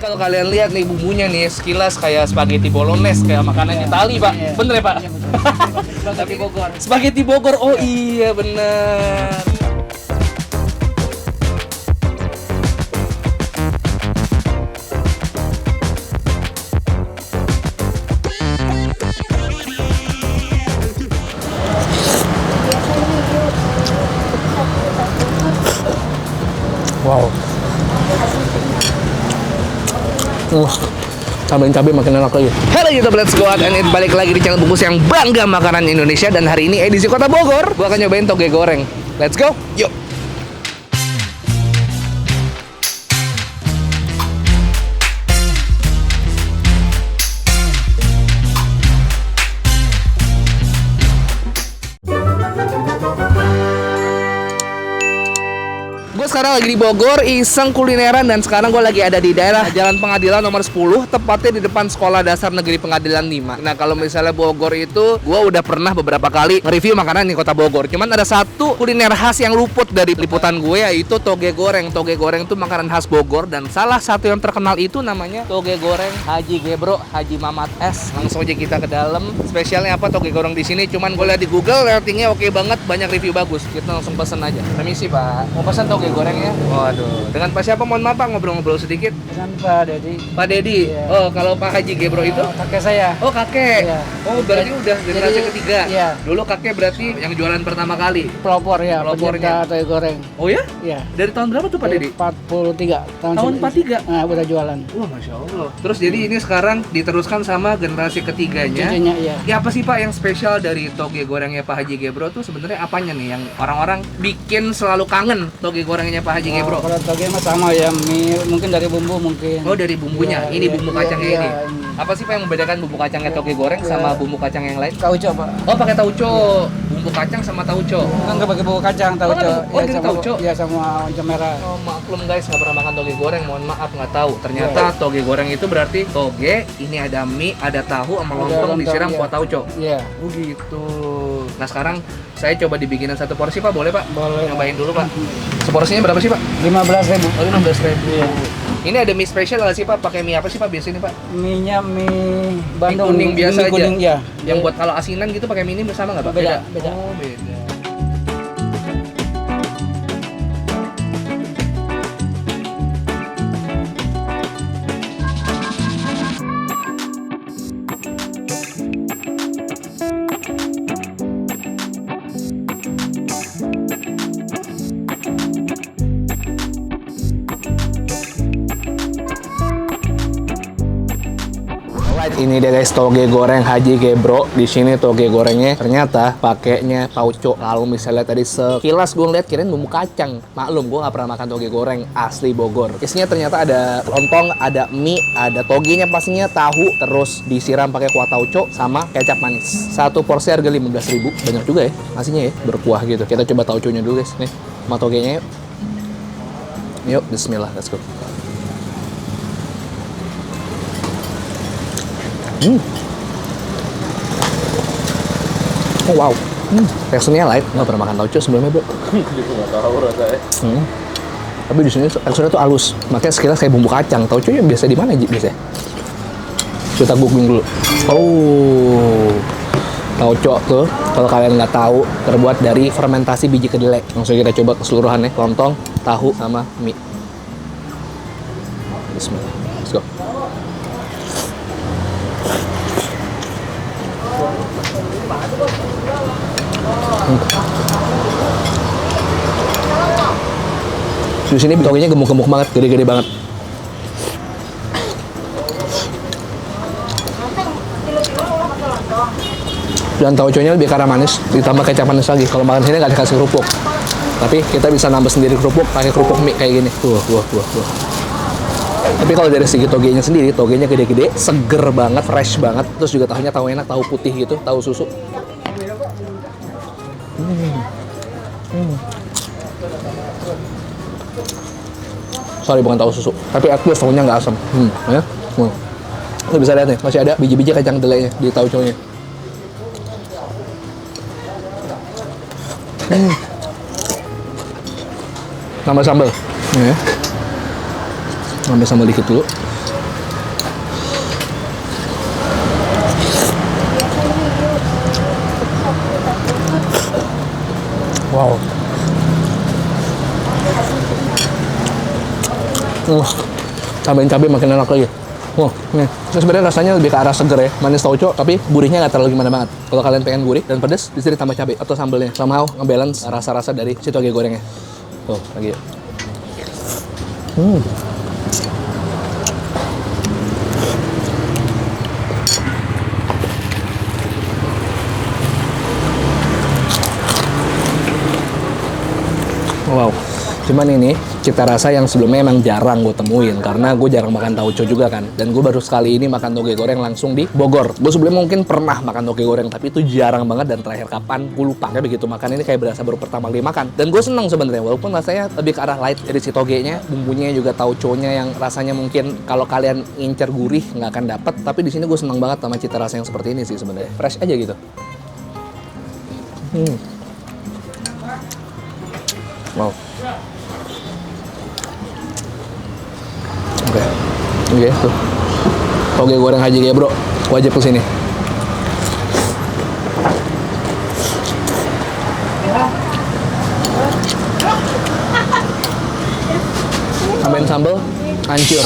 kalau kalian lihat nih bumbunya nih sekilas kayak spaghetti bolognese, kayak makanan Itali, Pak. Bener ya, Pak? Spaghetti Bogor. Spaghetti Bogor. Oh iya, bener. Wow. Tambahin cabai makin enak lagi. Halo YouTube, let's go out and eat. Balik lagi di channel Bungkus yang bangga makanan Indonesia. Dan hari ini edisi Kota Bogor, gua akan nyobain toge goreng. Let's go, yuk. Gue sekarang lagi di Bogor, iseng kulineran, dan sekarang gue lagi ada di daerah Jalan Pengadilan nomor 10, tepatnya di depan Sekolah Dasar Negeri Pengadilan 5. Nah, kalau misalnya Bogor itu, gue udah pernah beberapa kali nge-review makanan di Kota Bogor. Cuman ada satu kuliner khas yang luput dari liputan gue, yaitu toge goreng. Toge goreng itu makanan khas Bogor, dan salah satu yang terkenal itu namanya toge goreng Haji Gebro, Haji Mamat S. Langsung aja kita ke dalam. Spesialnya apa toge goreng di sini? Cuman gue lihat di Google, ratingnya oke banget, banyak review bagus. Kita langsung pesen aja. Permisi, Pak. Mau pesan toge goreng ya? Waduh. Dengan Pak siapa? Mohon maaf Pak, ngobrol-ngobrol sedikit. Dengan Pak Dedi. Pak Dedi. Iya. Oh, kalau Pak Haji Gebro itu? Kakek saya. Oh, kakek. Iya. Oh, berarti udah generasi ketiga. Iya. Dulu kakek berarti yang jualan pertama kali. Pelopor ya, Pelopornya. pencinta toge goreng. Oh ya? Iya. Dari tahun berapa tuh Pak Dedi? 43. Tahun 43? Nah, udah jualan. Wah, Masya Allah. Terus jadi ini sekarang diteruskan sama generasi ketiganya. Cucunya, iya. Ya apa sih Pak yang spesial dari toge gorengnya Pak Haji Gebro tuh sebenarnya apanya nih yang orang-orang bikin selalu kangen toge gorengnya Pak Haji Gebro? Kalau toge mah sama ya, mie, mungkin dari bumbu mungkin. Oh, dari bumbunya. Iya, Ini iya, bumbu iya, kacangnya iya, ini. ini. Apa sih Pak yang membedakan bumbu kacangnya toge goreng sama bumbu kacang yang lain? Tauco, Pak. Oh, pakai tauco. Bumbu kacang sama tauco. Kan nggak pakai bumbu kacang, tauco. Oh, dari tauco? Iya, sama oncom merah. Oh, maklum guys, nggak pernah makan toge goreng, mohon maaf nggak tahu. Ternyata toge goreng itu berarti toge, ini ada mie, ada tahu sama lontong disiram iya. kuah tauco. Iya. Oh gitu. Nah sekarang saya coba dibikinin satu porsi Pak, boleh Pak? Boleh. Nyobain dulu Pak. Seporsinya berapa sih Pak? 15.000. Oh, 15.000. Iya. Ini ada mie spesial nggak sih Pak? Pakai mie apa sih Pak biasanya Pak? Mie-nya mie Bandung. Mie kuning biasa mie kuning, aja. ya. Yang buat kalau asinan gitu pakai mie ini bersama nggak Pak? Beda. Oh, beda. Ini dia guys, toge goreng Haji Gebro. Di sini toge gorengnya ternyata pakainya tauco. Kalau misalnya tadi sekilas gue ngeliat kirain bumbu kacang. Maklum, gue nggak pernah makan toge goreng asli Bogor. Isinya ternyata ada lontong, ada mie, ada togenya pastinya, tahu, terus disiram pakai kuah tauco sama kecap manis. Satu porsi harga 15.000. Banyak juga ya nasinya ya, berkuah gitu. Kita coba tauconya dulu guys. Nih, sama togenya yuk. Yuk, bismillah, let's go. Oh wow, teksturnya light. Nggak pernah makan tauco sebelumnya bro. Nggak tahu rasanya. Tapi di sini teksturnya tuh halus. Makanya sekilas kayak bumbu kacang. Tauco yang biasa di mana biasanya? Kita googling dulu. Oh, tauco tuh kalau kalian nggak tahu terbuat dari fermentasi biji kedelai. Langsung kita coba keseluruhannya. Lontong, tahu, sama mie. Bismillah. Let's go. Di sini togenya gemuk-gemuk banget, gede-gede banget. Dan tauconya lebih karena manis, ditambah kecap manis lagi. Kalau makan sini nggak dikasih kerupuk, tapi kita bisa nambah sendiri kerupuk, pakai kerupuk mie kayak gini. Wah. Tapi kalau dari segi togenya sendiri, togenya gede-gede, seger banget, fresh banget. Terus juga tahunya tahu enak, tahu putih gitu, tahu susu. Sorry, bukan tahu susu, tapi at least tahunya nggak asam. Ya. Lo bisa lihat nih, masih ada biji-biji kacang kedelainya di tauconya. Nambah sambal. Ya. Nambah sambal dikit dulu. Tambahin cabai makin enak lagi. Nih. Ini sebenarnya rasanya lebih ke arah seger ya, manis tauco, tapi gurihnya nggak terlalu gimana banget. Kalau kalian pengen gurih dan pedas, di sini tambah cabai atau sambelnya. Somehow ngebalance rasa-rasa dari si toge gorengnya. Tuh, lagi. Wow, cuman ini cita rasa yang sebelumnya emang jarang gue temuin karena gue jarang makan tauco juga kan, dan gue baru sekali ini makan toge goreng langsung di Bogor. Gue sebelumnya mungkin pernah makan toge goreng tapi itu jarang banget, dan terakhir kapan gue lupa. Kayak begitu makan ini kayak berasa baru pertama kali makan, dan gue seneng sebenarnya walaupun rasanya lebih ke arah light dari si togenya, bumbunya juga tauconya yang rasanya mungkin kalau kalian ngincer gurih nggak akan dapet, tapi di sini gue seneng banget sama cita rasa yang seperti ini sih sebenarnya, fresh aja gitu. Wow. Oke, tuh. Toge goreng Haji Gebro, wajib kesini. Tambahin sambal, hancur.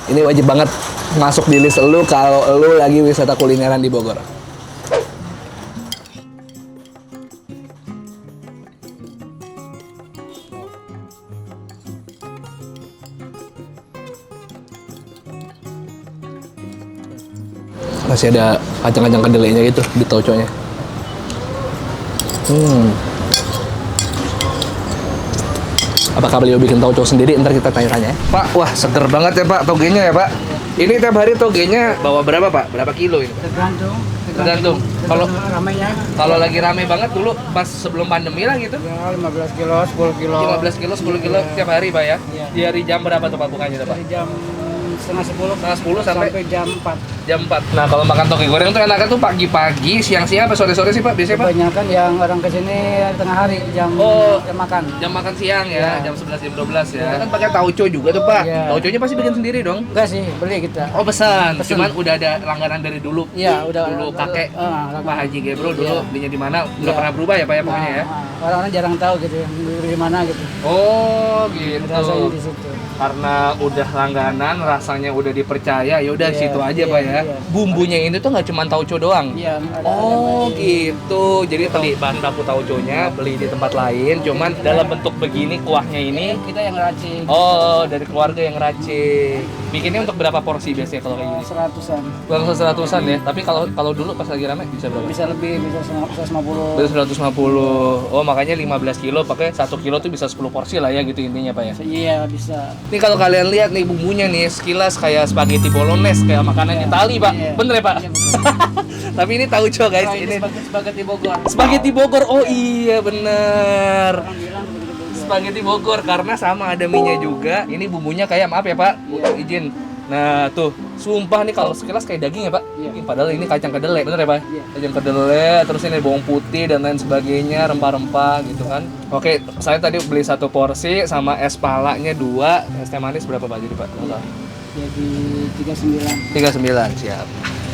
Ini wajib banget masuk di list lu kalau lu lagi wisata kulineran di Bogor. Masih ada kacang-kacang kedelainya gitu di tauconya. Apakah beliau bikin tauco sendiri? Ntar kita tanya-tanya ya. Pak, wah seger banget ya Pak togenya ya Pak. Ini tiap hari togenya bawa berapa Pak? Berapa kilo ini? Tergantung. Kalau lagi rame banget dulu pas sebelum pandemi lah gitu. Ya 15 kilo, 10 kilo. 15 kilo, 10 kilo tiap hari Pak ya? Iya. Di hari jam berapa tuh Pak bukanya tuh Pak? Dari jam setengah 10 sampai jam 4. Jam 4. Nah, kalau makan toge goreng tuh enaknya tuh pagi-pagi, siang-siang apa sore-sore sih Pak? Biasanya Pak? Kebanyakan yang orang kesini tengah hari jam makan. Jam makan siang ya, Iya. jam 11 jam 12 ya. Kita kan pakai tauco juga tuh Pak. Iya. Tauconya pasti bikin sendiri dong. Enggak sih, beli kita. Oh pesan. Pesen. Cuman udah ada langganan dari dulu. Iya, udah Dulu kakek Pak Haji Gebro dulu Iya. belinya di mana? Nggak Iya. pernah berubah ya Pak ya pokoknya ya. Orang-orang jarang tahu gitu yang beli di mana gitu. Oh gitu. Rasanya di situ. Karena udah langganan, rasanya udah dipercaya, ya udah Iya, situ aja iya, Pak ya. iya. Bumbunya ini tuh nggak cuma tauco doang. Iya, ada Oh lagi. gitu. Jadi beli bahan baku tauconya, beli di tempat lain, cuman dalam bentuk begini kuahnya ini. Kita yang racik. Oh, dari keluarga yang racik. Bikinnya untuk berapa porsi biasanya kalau kayak gini? 100-an. Langsung 100-an ya. Tapi kalau dulu pas lagi rame bisa berapa? Bisa lebih, bisa 150. Bisa 150. Oh, makanya 15 kilo pakai 1 kilo tuh bisa 10 porsi lah ya gitu intinya Pak ya. Iya, bisa. Ini kalau kalian lihat nih bumbunya nih sekilas kayak spaghetti bolognese, kayak makanan Itali Pak. Iya. Bener ya Pak? Iya, betul. Tapi ini tauco guys. Oh, Ini spaghetti Bogor. spaghetti Bogor. Oh iya bener. Orang bilang begitu Bogor. Spaghetti Bogor karena sama ada mie-nya juga. Ini bumbunya kayak maaf ya Pak, izin. Nah tuh, sumpah nih kalau sekilas kayak daging ya Pak. Iya. Padahal ini kacang kedelai, bener ya Pak? Iya. Kacang kedelai, terus ini bawang putih dan lain sebagainya, rempah-rempah gitu kan. Oke, saya tadi beli 1 porsi sama es palanya 2, es teh manis berapa Pak jadi Pak? Jadi 39. 39, siap.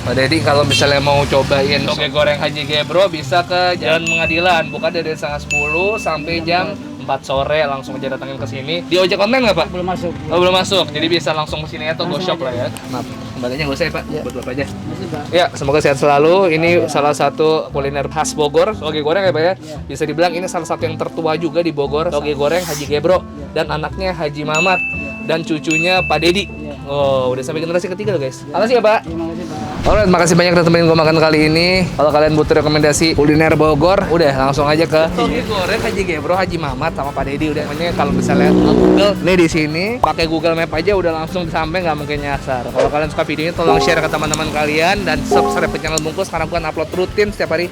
Pak Deddy kalau misalnya mau cobain toge goreng Haji Gebro bisa ke Jalan Pengadilan, buka dari setengah 10 sampai jam 4 sore, langsung aja datangin ke sini. Di ojek online nggak Pak? Belum masuk. Oh belum masuk, jadi bisa langsung ke sini atau go Langsung shop lah ya. Maaf, kembalinya nggak usah ya Pak, Iya. buat Bapak aja. Masih, Pak. Ya, semoga sehat selalu. Ini salah satu kuliner khas Bogor, toge goreng ya Pak ya. Iya. Bisa dibilang ini salah satu yang tertua juga di Bogor, toge goreng Haji Gebro. Dan anaknya Haji Mamat dan cucunya Pak Deddy. Iya. Oh, udah sampai generasi ketiga loh guys. Makasih ya Pak. Terima kasih, Pak. Alright, makasih banyak udah temenin gue makan kali ini. Kalau kalian butuh rekomendasi kuliner Bogor, udah langsung aja ke toge goreng Haji Gebro, Haji Mamat sama Pak Deddy. Udah makanya kalau misalnya Google nih di sini, pakai Google Map aja udah langsung sampai, nggak mungkin nyasar. Kalau kalian suka video ini, tolong share ke teman-teman kalian dan subscribe ke channel Bungkus karena bukan upload rutin setiap hari.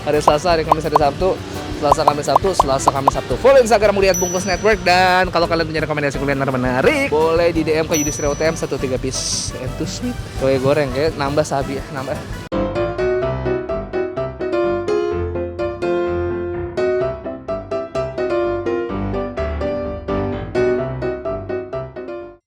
Hari Selasa, hari Kamis, hari Sabtu. Selasa, Kamis, Sabtu, Selasa, Kamis, Sabtu. Follow Instagram Lihat Bungkus Network. Dan kalau kalian punya rekomendasi kuliner menarik, boleh di DM ke Yudhistira UTM 13 piece. And to sweet. Toge goreng ya, nambah sabi, nambah.